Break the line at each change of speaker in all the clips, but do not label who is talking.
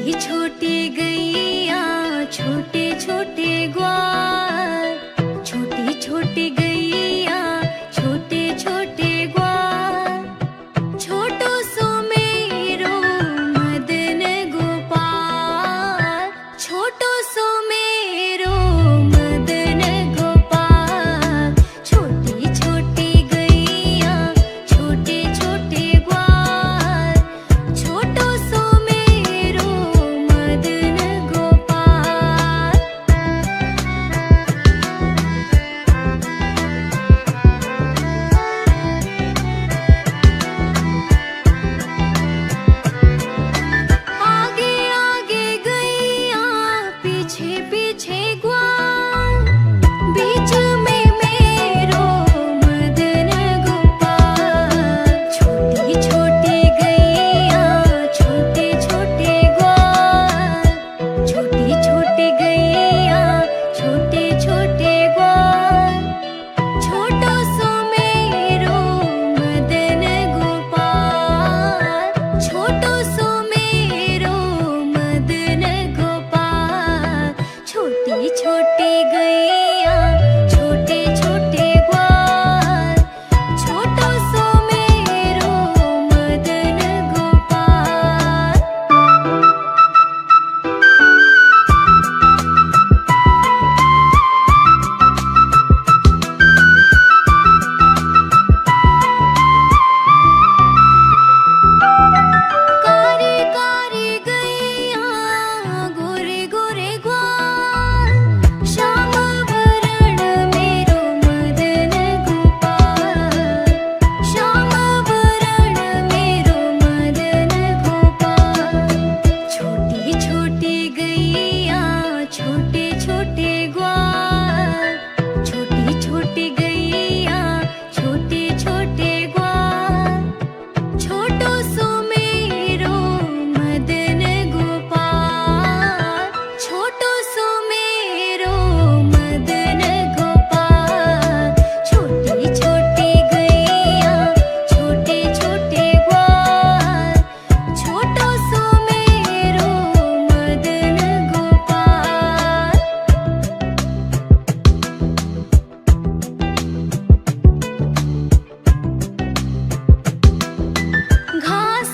छोटी छोटी गैया छोटे छोटे ग्वाल, छोटी छोटी गैया छोटे छोटे ग्वाल, छोटो सो मेरो मदन गोपाल, छोटो सो मेरो मदन गोपाल, छोटी छोटी गैया छोटे छोटे ग्वाल, छोटो सो मेरो मदन गोपाल। आगे आगे गैया पीछे पीछे ग्वाल, बीच में मेरो मदन गोपाल, छोटी छोटी गैया छोटे छोटे ग्वाल, छोटी छोटी गैया छोटे छोटे ग्वाल, छोटो सो मेरो मदन गोपाल, छोटो सो मेरो मदन गोपाल, छोटी छोटी गैया छोटे छोटे ग्वाल, छोटो सो मेरो मदन गोपाल। कारी कारी गैया गोरे गोरे ग्वाल, श्याम वरण मेरो मदन गोपाल, श्याम वरण मेरो मदन गोपाल, छोटी छोटी गैया छोटे छोटे ग्वाल, छोटी छोटी गैया छोटे छोटे ग्वाल, छोटो सो मेरो मदन गोपाल, छोटो सो मेरो मदन गोपाल, छोटी छोटी गैया छोटे छोटे ग्वाल, छोटो सो मेरो मदन गोपाल। घास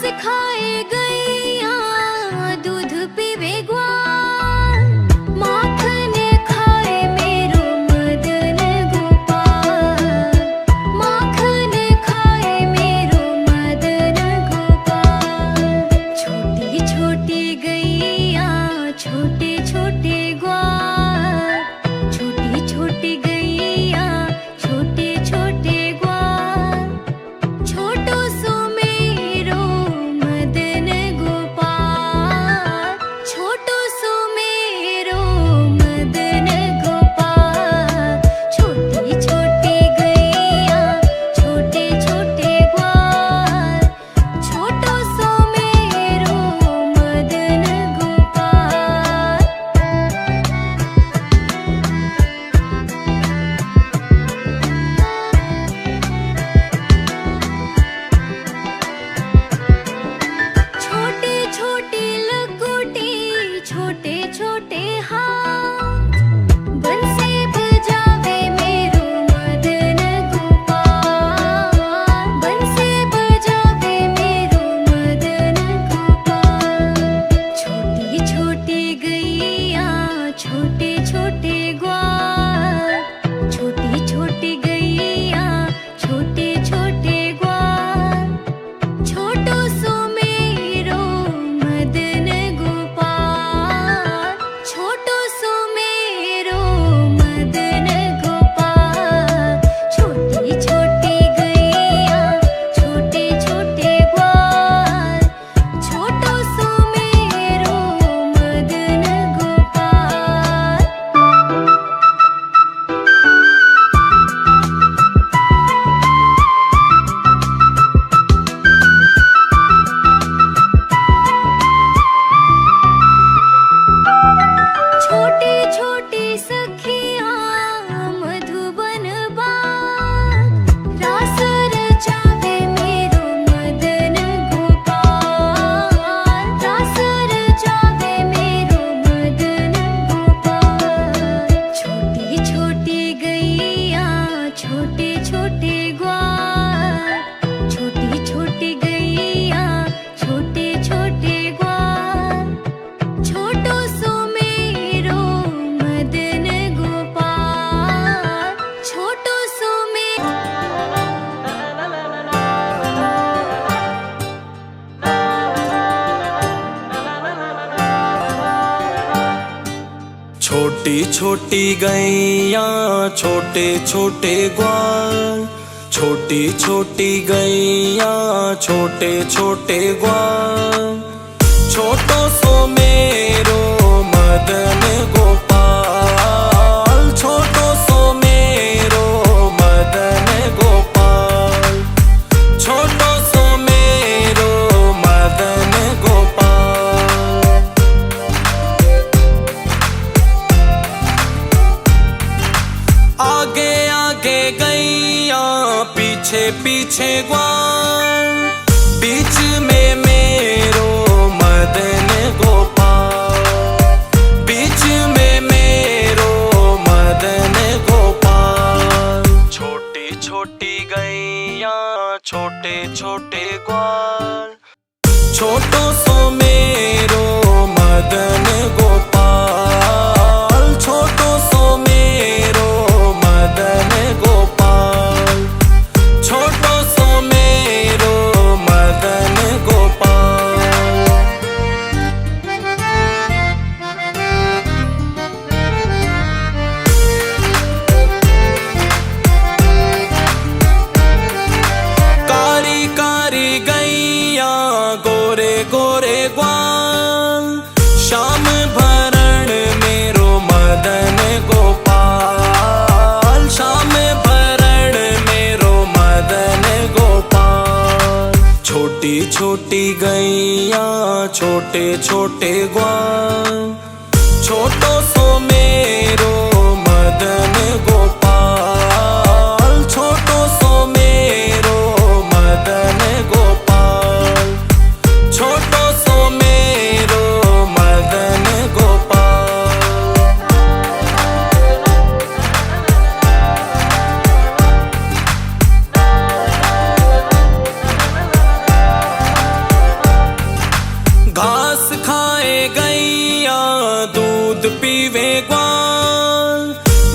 छोटी छोटी गैया छोटे छोटे ग्वाल, छोटी छोटी गैया छोटे छोटे ग्वाल, छोटो सो मेरो मदन गोपाल, छोटो सो मेरो मदन गोपाल, छोटो सो मेरो मदन गोपाल। आगे आगे गैया पीछे पीछे ग्वाल, बीच में मेरो मदन गोपाल, बीच में मेरो मदन गोपाल। छोटी छोटी गैया छोटे छोटे ग्वाल, छोटो सो मेरो मदन गोपाल, छोटो सो मेरो मदन गोपाल, छोटो सो मेरो मदन गोपाल। कारी कारी गैया गोरे गोरे ग्वाल, श्याम भरण मेरो मदन गोपाल, श्याम भरण मेरो मदन गोपाल। छोटी छोटी गैया छोटे छोटे ग्वाल, छोटो सो मेरो मदन गोपाल, छोटो सो मेरो मदन गोपाल, छोटो सो मेरो मदन गोपाल। घास खाए गैया दूध पीवे ग्वाल,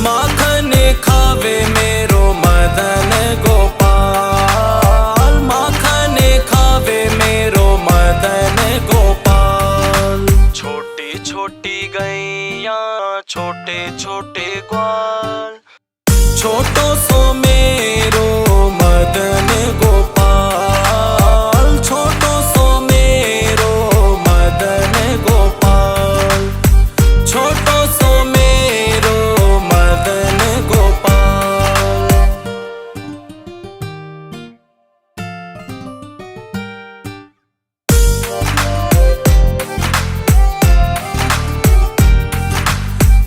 माखन खावे मेरो मदन गोपाल, माखन खावे मेरो मदन गोपाल। छोटी छोटी गैया छोटे छोटे ग्वाल, छोटो सो मेरो मदन गोपाल, छोटो सो मेरो मदन गोपाल, छोटो सो मेरो मदन गोपाल।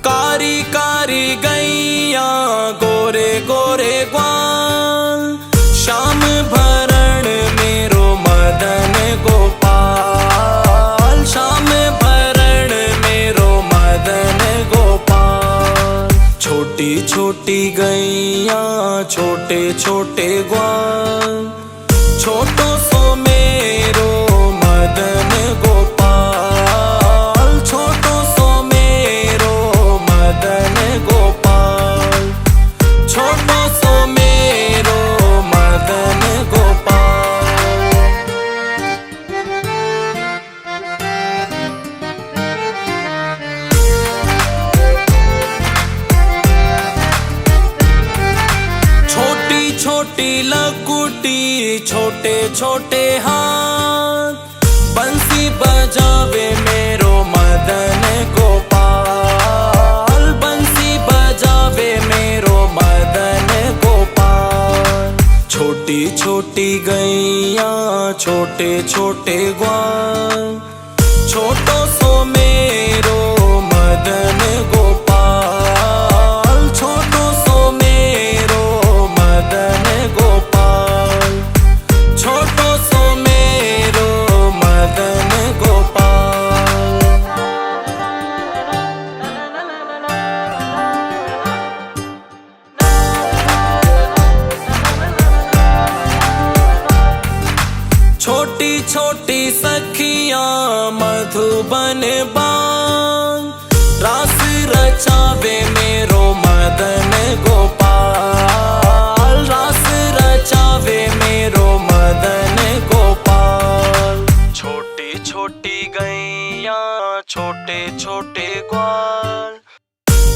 कारी कारी गैया गोरे गोरे ग्वाल, श्याम भरण मेरो मदन गोपाल, श्याम भरण मेरो मदन गोपाल। छोटी छोटी गैया छोटे छोटे ग्वाल, छोटो सो मेरो मदन गोपाल, छोटो सो मेरो मदन गोपाल, छोटो सो मेरो मदन गोपाल। छोटी छोटी लकुटी छोटे छोटे हाथ, बंसी बजावे मेरो मदन गोपाल, बंसी बजावे मेरो मदन गोपाल। छोटी छोटी गैया छोटे छोटे ग्वाल, छोटो सो मेरो मदन गोपाल, छोटो सो मेरो मदन गोपाल, छोटो सो मेरो मदन गोपाल। छोटी छोटी सखियां मधुबन बान, रास रचावे मेरो मदन गोपाल, रास रचावे मेरो मदन गोपाल। छोटी छोटी गैया छोटे छोटे ग्वाल,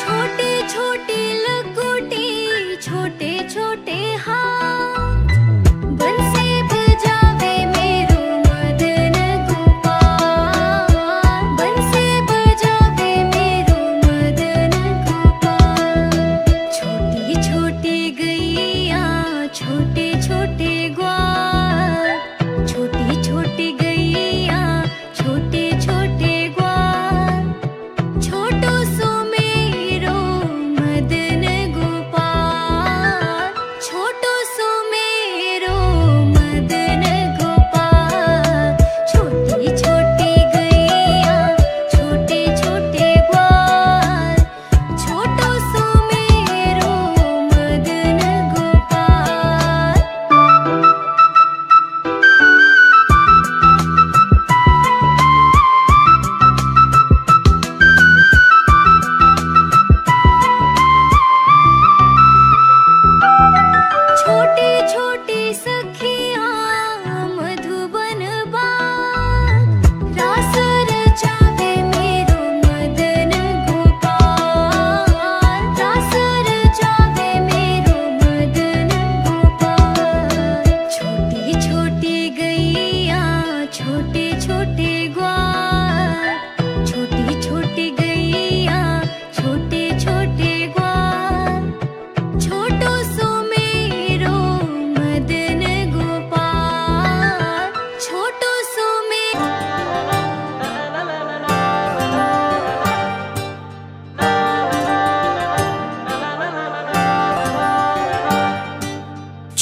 छोटे छोटे लकोटे छोटे छोटे हाथ बंसी बजावे मेरो मदन गोपाल बंसी बजावे मेरो मदन गोपाल छोटी छोटी गैया छोटे छोटे ग्वाल छोटी छोटी गैया छोटे छोटे ग्वाल छोटो सो मेरो मदन गोपाल छोटो सो मेरो मदन गोपाल छोटी छोटी गैया छोटे छोटे ग्वाल छोटो सो मेरो मदन गोपाल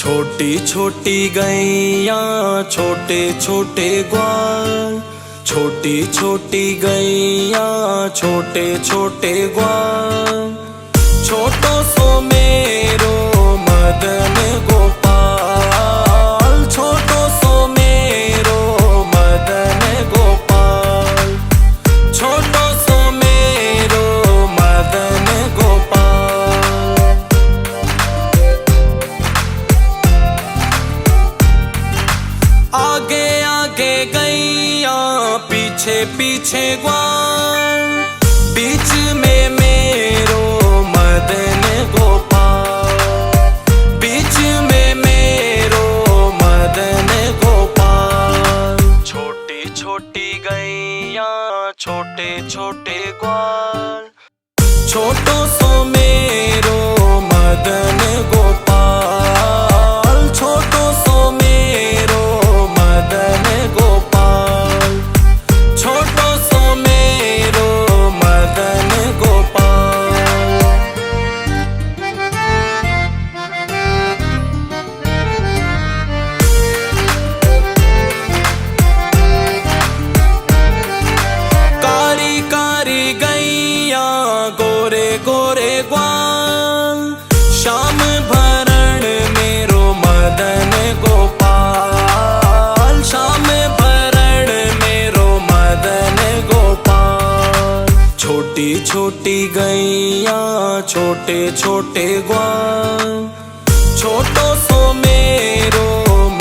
छोटी छोटी गैया छोटे छोटे ग्वाल, छोटी छोटी गैया छोटे छोटे ग्वाल, छोटो सो मेरो मदन गोपाल, छोटो सो मेरो मदन गोपाल, छोटो सो मेरो मदन गोपाल। आगे आगे गैया पीछे पीछे ग्वाल, बीच में मेरो मदन गोपाल, बीच में मेरो मदन गोपाल। छोटी छोटी गैया छोटे छोटे ग्वाल, छोटो सो मेरो मदन गोपाल, छोटो सो मेरो मदन गोपाल, छोटो सो मेरो मदन गोपाल। कारी कारी गैया गोरे गोरे ग्वाल, श्याम भरण मेरो मदन गोपाल, श्याम भरण मेरो मदन गोपाल। छोटी छोटी गैया छोटे छोटे ग्वाल, छोटो सो मेरो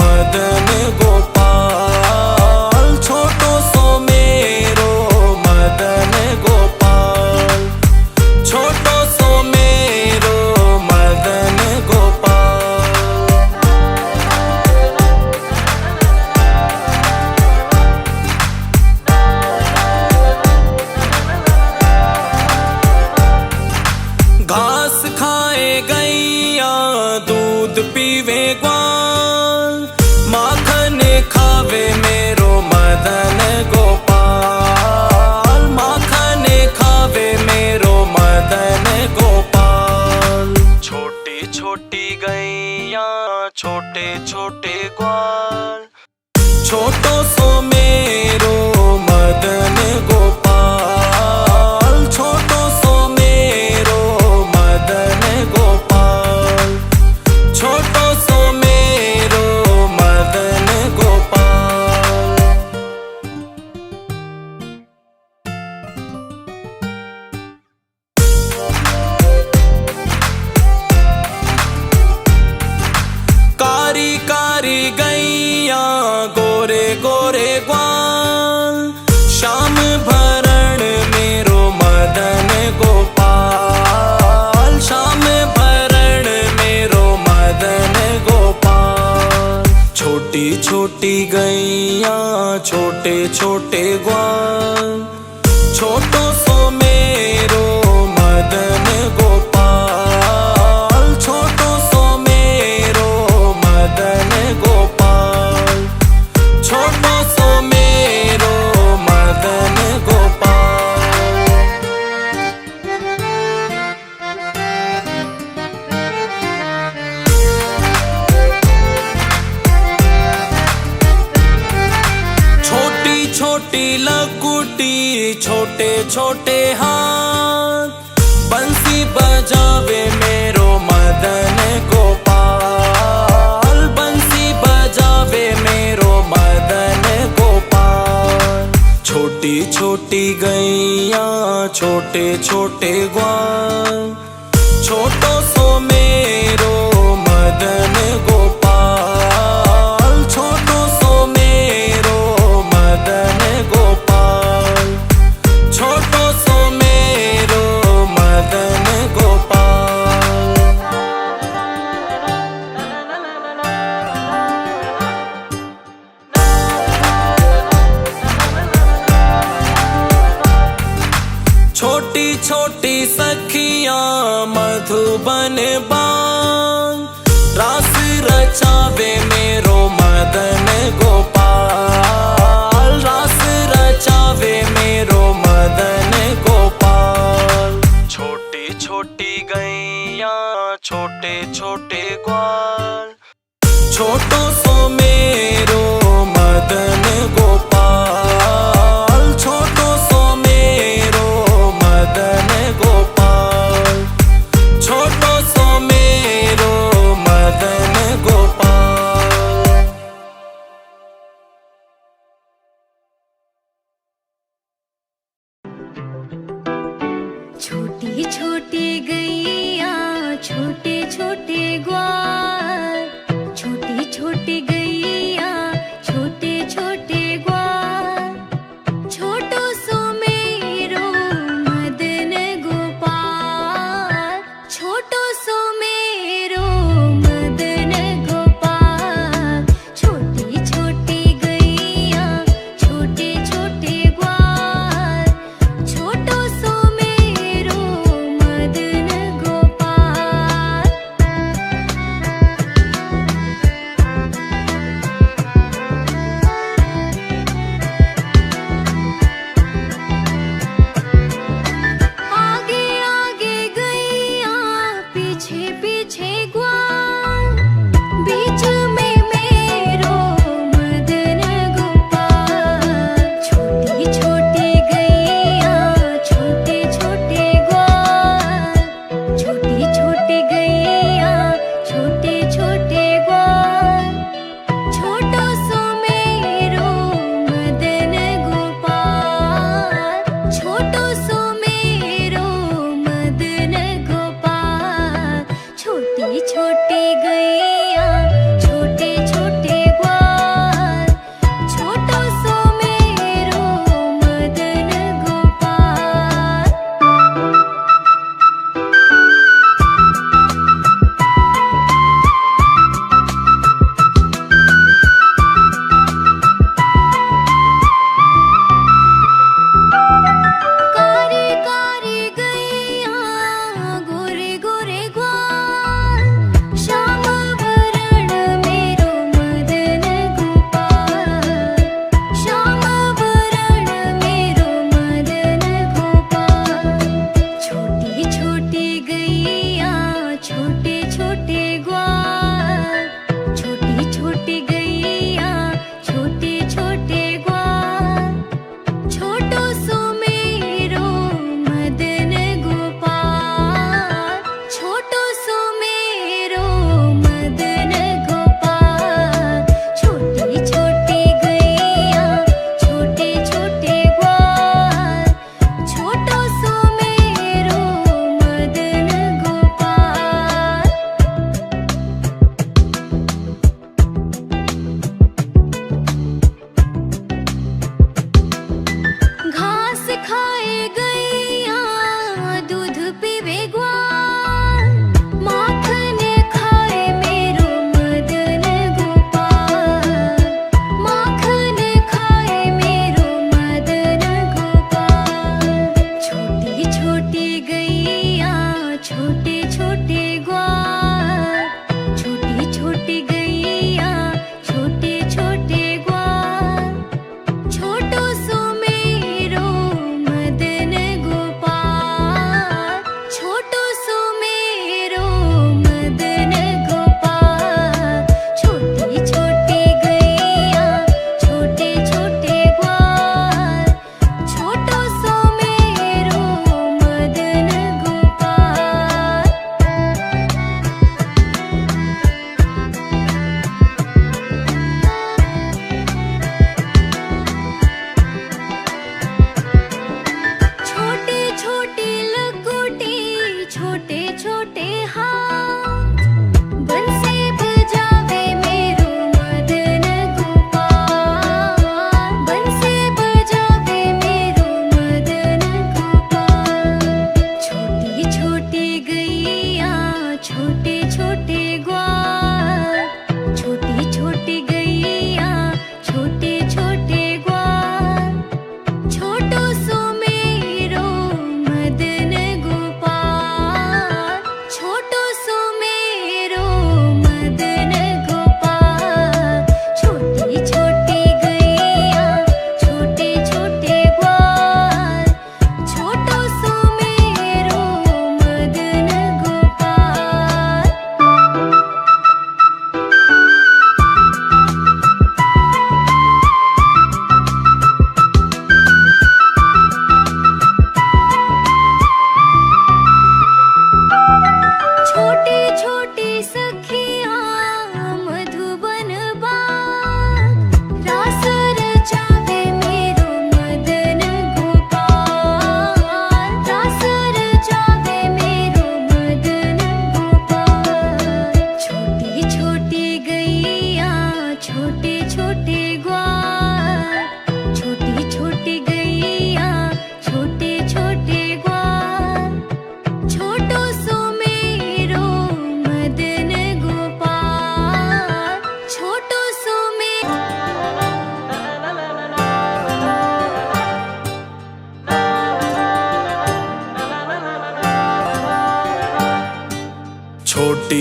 मदन गोपाल, छोटो सो मेरो मदन गोपाल, छोटो सो मेरो मदन गोपाल। घास खाए गैया दूध पीवे ग्वाल, माखन खावे मेरो मदन गोपाल, माखन खावे मेरो मदन गोपाल। छोटी छोटी गैया छोटे छोटे ग्वाल, छोटो सो मेरो मदन गोपाल, छोटो सो मेरो मदन गोपाल, छोटो सो मेरो मदन गोपाल। कारी कारी गैया गोरे गोरे ग्वाल, श्याम भरण मेरो मदन गोपाल, श्याम भरण मेरो मदन गोपाल। छोटी छोटी गैया छोटे छोटे ग्वाल, छोटो सो मेरो मदन गोपाल, छोटो सो मेरो मदन गोपाल, छोटो सो मेरो मदन गोपाल। छोटी छोटी लकुटी छोटे छोटे हाथ, बंसी बजावे मेरो मदन गोपाल, बंसी बजावे मेरो मदन गोपाल। छोटी छोटी गैया छोटे छोटे ग्वाल, छोटो सो मेरो मदन गोपाल, छोटो सो मेरो मदन गोपाल, छोटो सो मेरो मदन गोपाल। छोटी छोटी सखियां मधुबन बान, रास रचावे मेरो मदन गोपाल, रास रचावे मेरो मदन गोपाल। छोटी छोटी गैया छोटे छोटे ग्वाल, छोटो सो मेरो मदन गोपाल, छोटो सो मेरो मदन गोपाल, छोटो सो मेरो मदन गोपाल।
छोटी छोटी गैया छोटे छोटे ग्वाल, छोटी छोटी गैया छोटे छोटे ग्वाल, छोटो सो मेरो मदन गोपाल, छोटो सो मेरो मदन गोपाल, छोटी छोटी गैया छोटे छोटे ग्वाल, छोटो सो मेरो मदन गोपाल। आगे आगे गैया पीछे पीछे ग्वाल, बीच में मेरो मदन गोपाल, छोटी छोटी गैया छोटे छोटे ग्वाल, छोटी छोटी गैया छोटे छोटे ग्वाल, छोटो सो मेरो मदन गोपाल, छोटो सो मेरो मदन गोपाल, छोटी छोटी गैया छोटे छोटे ग्वाल, छोटो सो मेरो मदन गोपाल। कारी कारी गैया गोरे गोरे ग्वाल, श्याम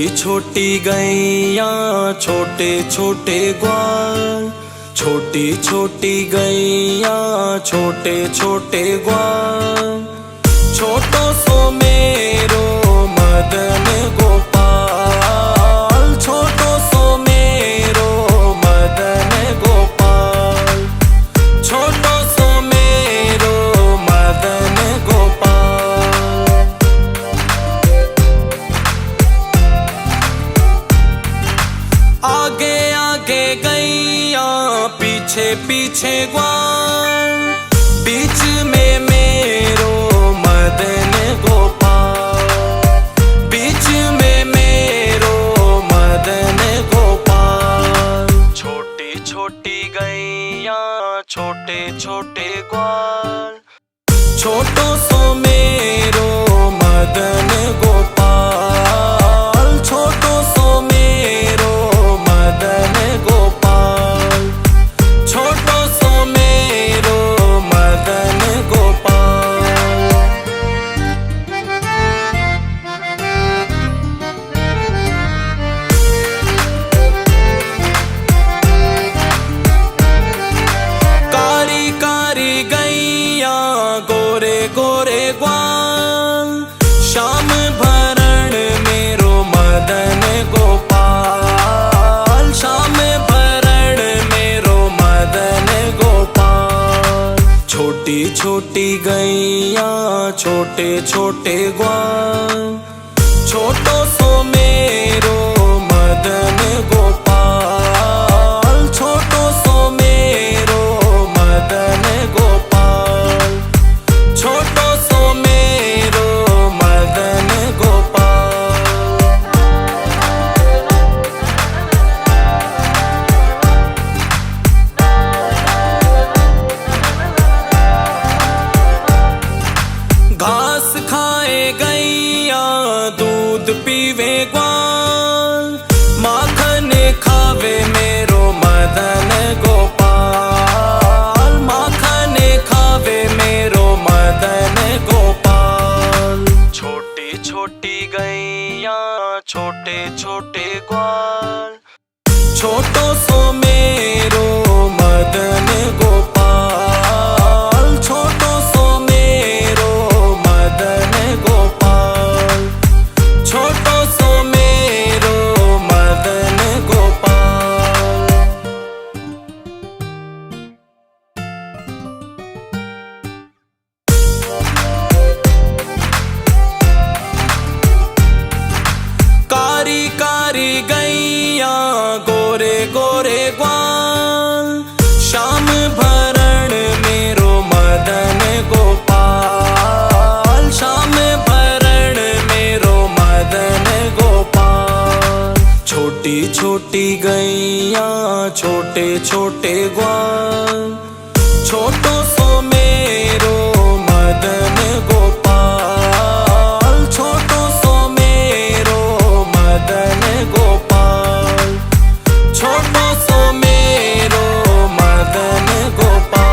छोटी गैया छोटे छोटे ग्वाल, छोटी छोटी गैया छोटे छोटे ग्वाल, छोटो सो मेरो मदन गोपाल, छोटो सो मेरो मदन गोपाल, छोटो सो मेरो मदन गोपाल। आगे आगे गैया पीछे पीछे ग्वाल, बीच में मेरो मदन गोपाल, बीच में मेरो मदन गोपाल। छोटी छोटी गैया छोटे छोटे ग्वाल, छोटो सो मेरो मदन गोपाल, छोटो सो मेरो मदन गोपाल, छोटो सो मेरो मदन गोपाल। कारी कारी गैया गोरे गोरे ग्वाल, श्याम भरण मेरो मदन गोपाल, श्याम भरण मेरो मदन गोपाल। छोटी छोटी गैया छोटे छोटे ग्वाल, छोटो सो मेरो मदन गोपाल, छोटो सो मेरो मदन गोपाल, छोटो सो मेरो मदन गोपाल। घास खाए गैया दूध पीवे ग्वाल, माखन खावे मेरो मदन गोपाल, माखन खावे मेरो मदन गोपाल। छोटी छोटी गैया छोटे छोटे ग्वाल, छोटो सो मेरो मदन गोपाल, छोटो सो मेरो मदन गोपाल, छोटो सो मेरो मदन गोपाल। कारी कारी गैया गोरे गोरे ग्वाल, श्याम भरण मेरो मदन गोपाल, श्याम भरण मेरो मदन गोपाल। छोटी छोटी गैया छोटे छोटे ग्वाल, छोटो सो मेरो मदन गोपाल, छोटो सो मेरो मदन गोपाल, छोटो सो मेरो मदन गोपाल।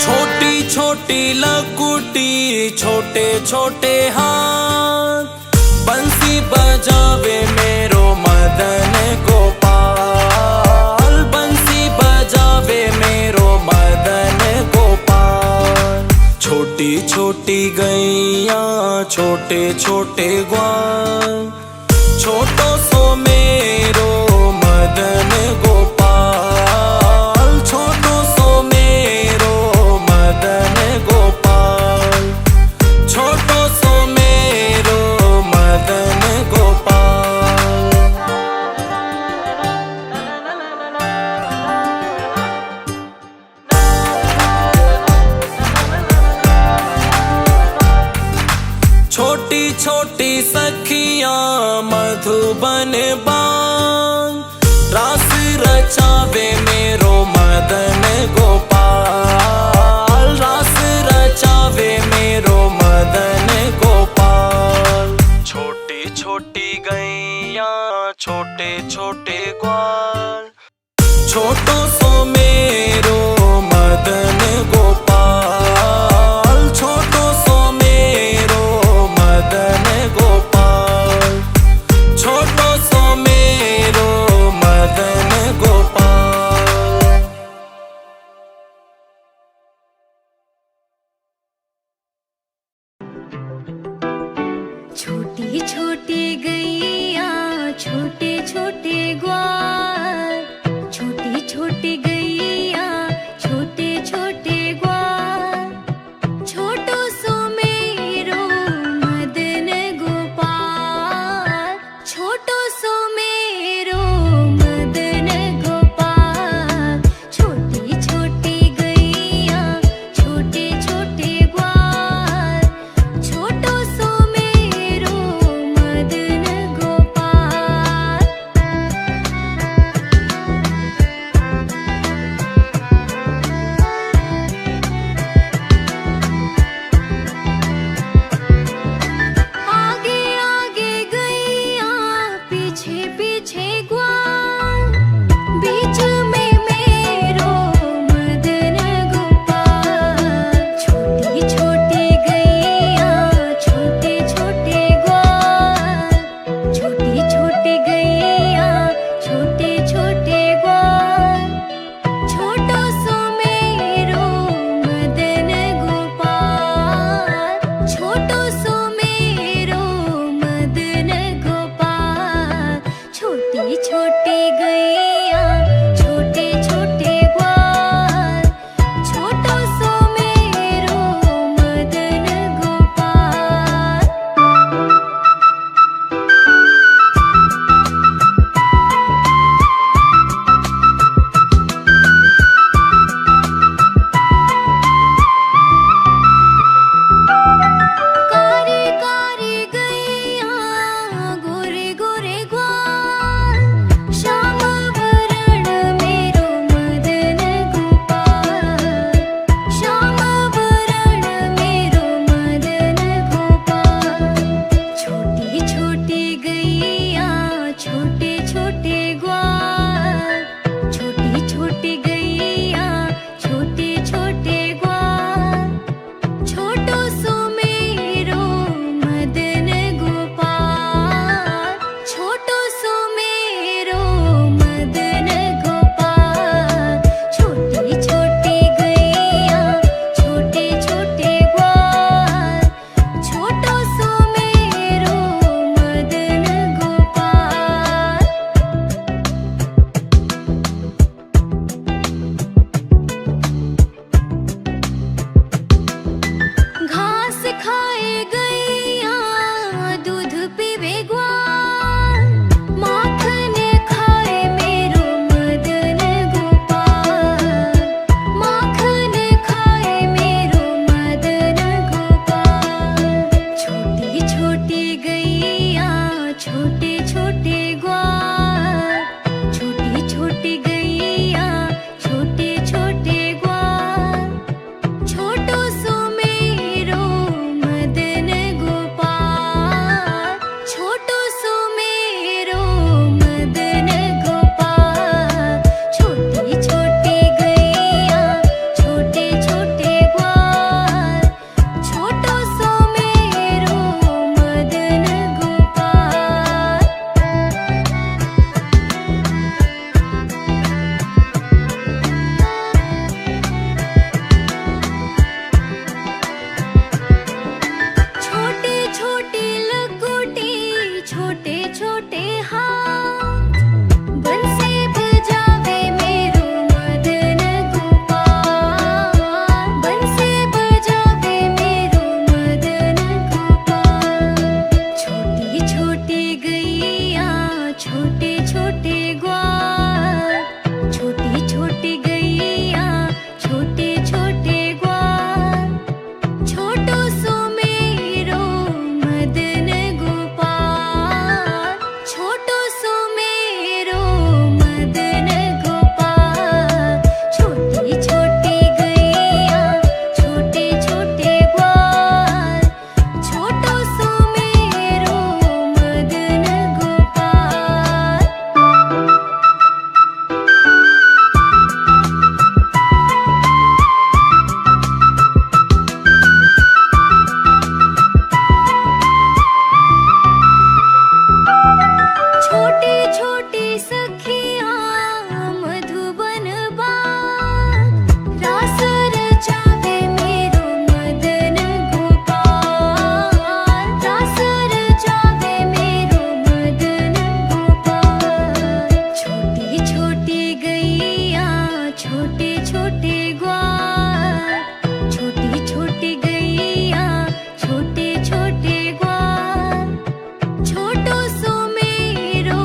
छोटी छोटी लकुटी छोटे छोटे हाथ, बंसी बजावे मेरो मदन गोपाल, बंसी बजावे मेरो मदन गोपाल। छोटी छोटी गैया छोटे छोटे ग्वाल, छोटो सो मेरो मदन गोपाल, छोटो सो मेरो मदन गोपाल, छोटो सो मेरो मदन गोपाल। छोटी छोटी सखियां मधुबन बान, रास रचावे मेरो मदन गोपाल, रास रचावे मेरो मदन गोपाल। छोटी छोटी गैया छोटे छोटे ग्वाल, छोटो सो मेरो मदन गोपाल, छोटो सो मेरो मदन गोपाल, छोटो सो मेरो मदन गोपाल।
छोटी छोटी गैया छोटे छोटे ग्वाल, छोटी छोटी गैया छोटे छोटे ग्वाल, छोटो सो मेरो मदन गोपाल, छोटो सो मेरो मदन गोपाल, छोटी छोटी गैया छोटे छोटे ग्वाल, छोटो सो मेरो मदन गोपाल। छोटे छोटे ग्वाल, छोटी छोटी गैया, छोटे छोटे ग्वाल, छोटो सो मेरो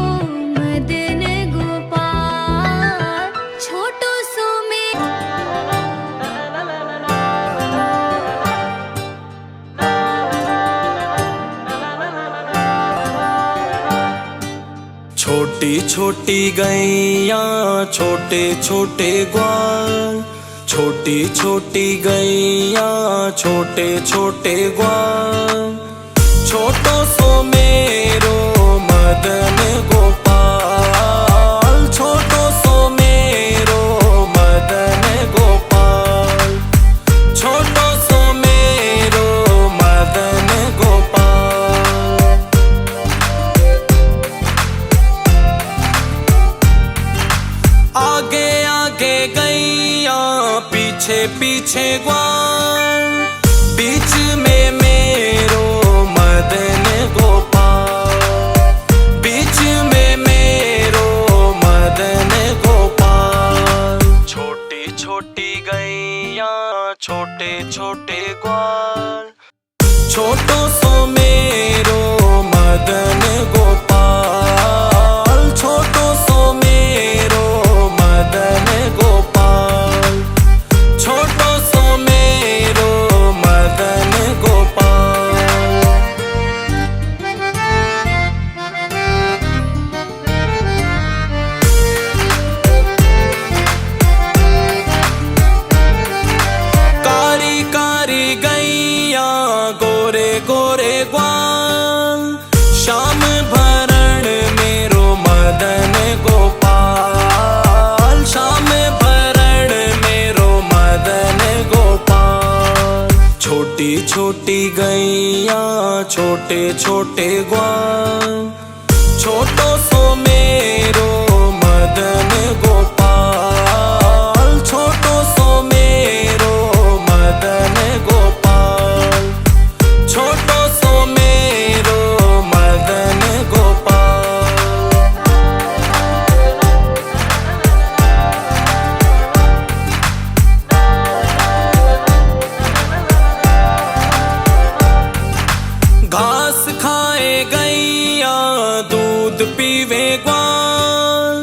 मदन गोपाल, छोटो सो
छोटी छोटी गैया, छोटे छोटे ग्वाल, छोटी छोटी गैया, छोटे छोटे ग्वाल, छोटो सो मेरो मदन गोपाल, छोटो सो मेरो मदन गोपाल, छोटो सो मेरो मदन गोपाल। आगे आगे गैया, पीछे पीछे ग्वाल, बीच में मेरो मदन गोपाल, बीच में मेरो मदन गोपाल। छोटी छोटी गैया, छोटे छोटे ग्वाल, छोटो सो मेरो मदन गोपाल, छोटो सो मेरो मदन गोपाल, छोटो सो मेरो मदन गोपाल। कारी कारी गैया, गोरे गोरे ग्वाल, श्याम भरण मेरो मदन गोपाल, श्याम भरण मेरो मदन गोपाल। छोटी छोटी गैया, छोटे छोटे ग्वाल, छोटो सो मेरो मदन गोपाल, छोटो सो मेरो मदन गोपाल, छोटो सो मेरो मदन गोपाल। घास खाए गैया, दूध पीवे ग्वाल,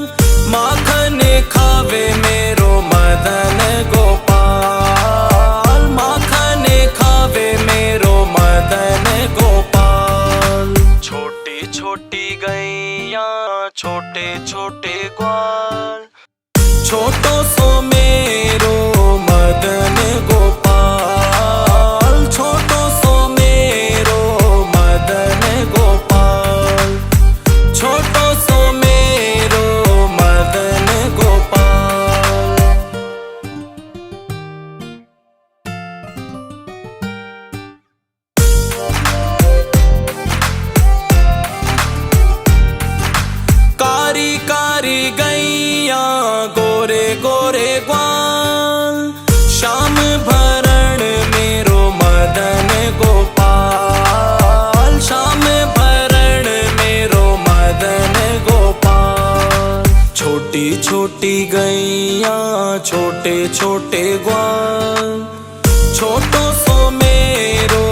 माखन खावे मेरो मदन गोपाल, माखन खावे मेरो मदन गोपाल। छोटी छोटी गैया, छोटे छोटे ग्वाल, छोटो सो मेरो मदन गोपाल, छोटो सो मेरो मदन गोपाल, छोटो सो मेरो मदन गोपाल। कारी कारी गैया, गोरे गोरे ग्वाल, श्याम भरण मेरो मदन गोपाल, श्याम भरण मेरो मदन गोपाल। छोटी छोटी गैया, छोटे छोटे ग्वाल, छोटो सो मेरो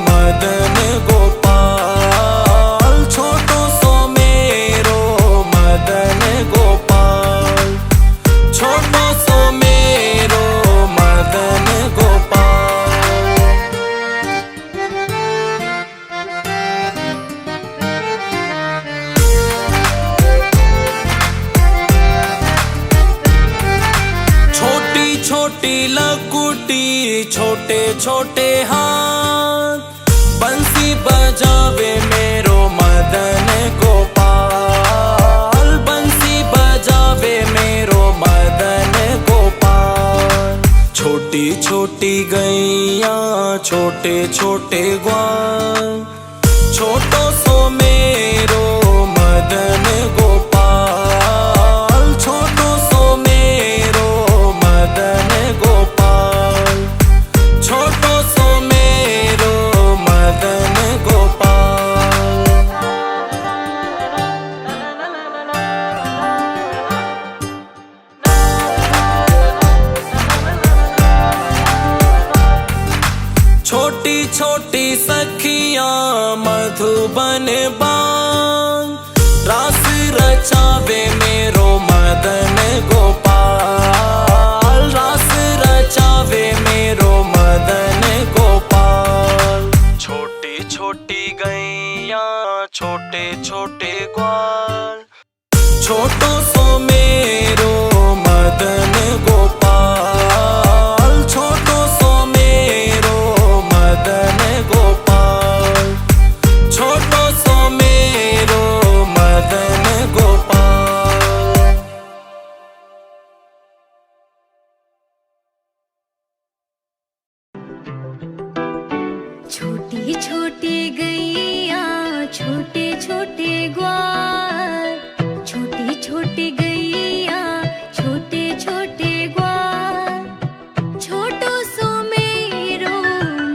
मदन गोपाल, छोटो सो मेरो मदन गोपाल, छोटो सो मेरो मदन गोपाल। छोटी छोटी लकुटी, छोटे छोटे हाथ, बंसी बजावे मेरो मदन गोपाल, बंसी बजावे मेरो मदन गोपाल। छोटी छोटी गैया, छोटे छोटे ग्वाल, छोटो सो मेरो मदन गोपाल, छोटो सो मेरो मदन गोपाल, छोटो सो मेरो मदन गोपाल। छोटी छोटी सखियां मधुबन बान, रास रचावे मेरो मदन गोपाल, रास रचावे मेरो मदन गोपाल। छोटी छोटी गैया छोटे छोटे ग्वाल, छोटो सो मेरो मदन गोपाल, छोटो सो मेरो मदन गोपाल, छोटो सो मेरो मदन गोपाल।
छोटी छोटी गैया छोटे छोटे ग्वाल, छोटी छोटी गैया छोटे छोटे ग्वाल, छोटो सो मेरो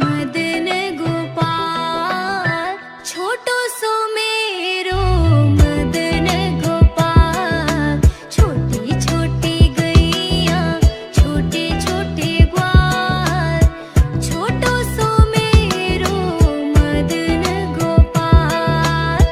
मदन गोपाल, छोटो सो मेरो मदन गोपाल। छोटी छोटी गैया छोटे छोटे ग्वाल, छोटो सो मेरो मदन गोपाल।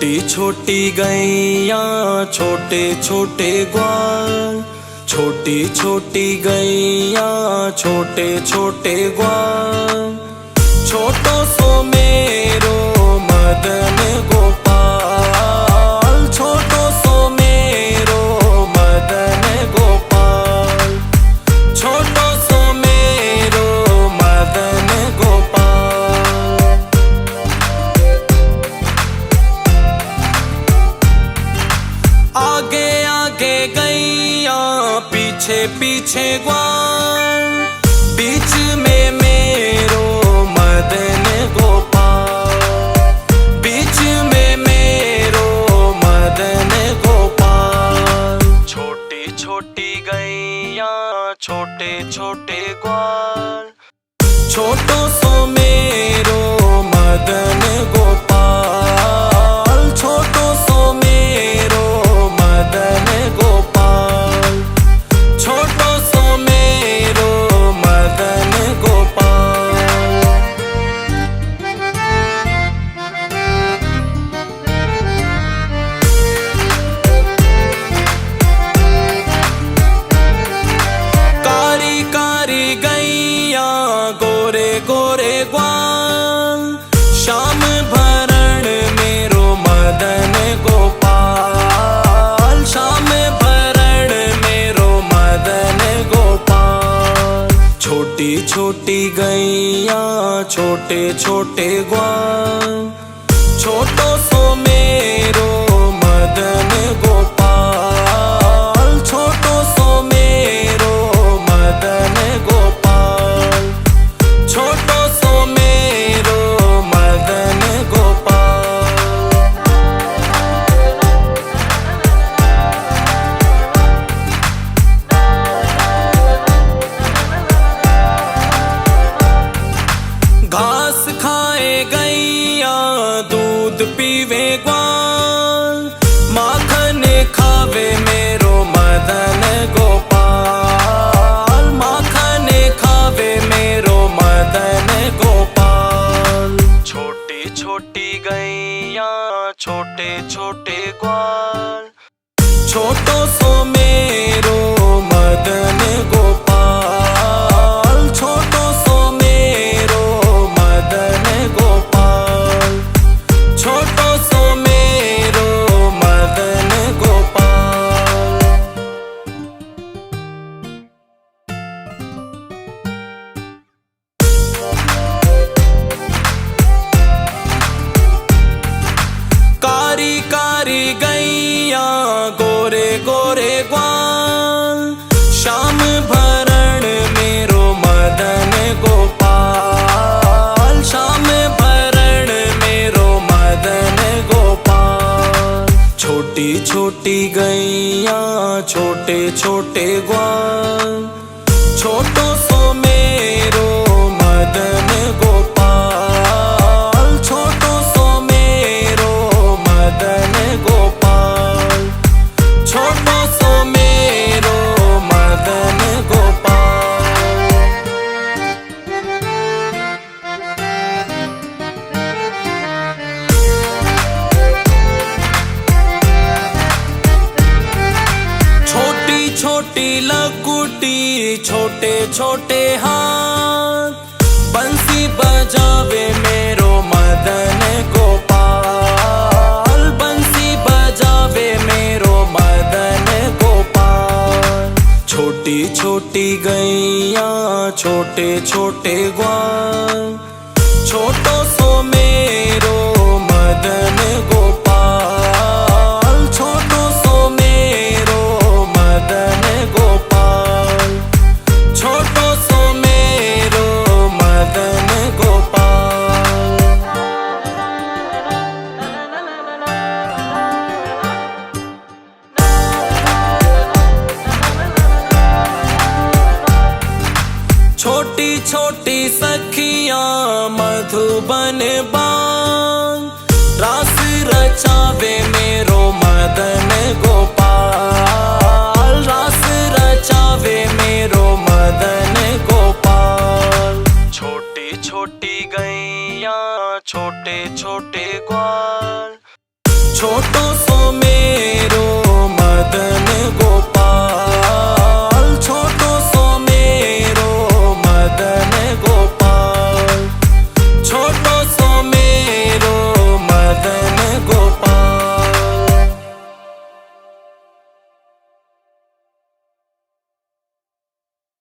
छोटी छोटी गैया छोटे छोटे ग्वाल, छोटी छोटी गैया छोटे छोटे ग्वाल, छोटो सो मेरो मदन गोपाल, छोटो सो मेरो मदन गोपाल, छोटो सो मेरो मदन गोपाल। आगे आगे गैया पीछे पीछे ग्वाल, बीच में मेरो मदन गोपाल, बीच में मेरो मदन गोपाल। छोटी छोटी गैया छोटे छोटे ग्वाल, छोटो सो मेरो मदन गोपाल, छोटो सो मेरो मदन गोपाल, छोटो सो मेरो मदन गोपाल। कारी कारी गैया गोरे गोरे ग्वाल, श्याम भरण मेरो मदन गोपाल, श्याम भरण मेरो मदन गोपाल। छोटी छोटी गैया छोटे छोटे ग्वाल, छोटो सो मेरो मदन गोपाल, छोटो सो मेरो मदन गोपाल, छोटो सो मेरो मदन गोपाल। घास खाए गैया दूध पीवे ग्वाल, माखन खावे मेरो मदन गोपाल, माखन खावे मेरो मदन गोपाल। छोटी छोटी गैया छोटे छोटे ग्वाल, छोटो सो मेरो मदन गोपाल, छोटो सो मेरो मदन गोपाल, छोटो सो मेरो मदन गोपाल। कारी कारी गैया गोरे गोरे ग्वाल, श्याम भरण मेरो मदन गोपाल, श्याम भरण मेरो मदन गोपाल। छोटी छोटी गैया छोटे छोटे ग्वाल, छोटो सो मेरो मदन गोपाल, छोटो सो मेरो मदन गोपाल, छोटो सो मेरो मदन गोपाल। छोटी छोटी लकुटी छोटे छोटे हाथ, बंसी बजावे मेरो मदन गोपाल, बंसी बजावे मेरो मदन गोपाल। छोटी छोटी गैया छोटे छोटे ग्वाल, छोटो सो मेरो मदन गोपाल, छोटो सो मेरो मदन गोपाल, छोटो सो मेरो मदन गोपाल। छोटी छोटी सखियां मधुबन बाग, रास रचावे मेरो मदन गोपाल, रास रचावे मेरो मदन गोपाल। छोटी छोटी गैया छोटे छोटे ग्वाल, छोटो सो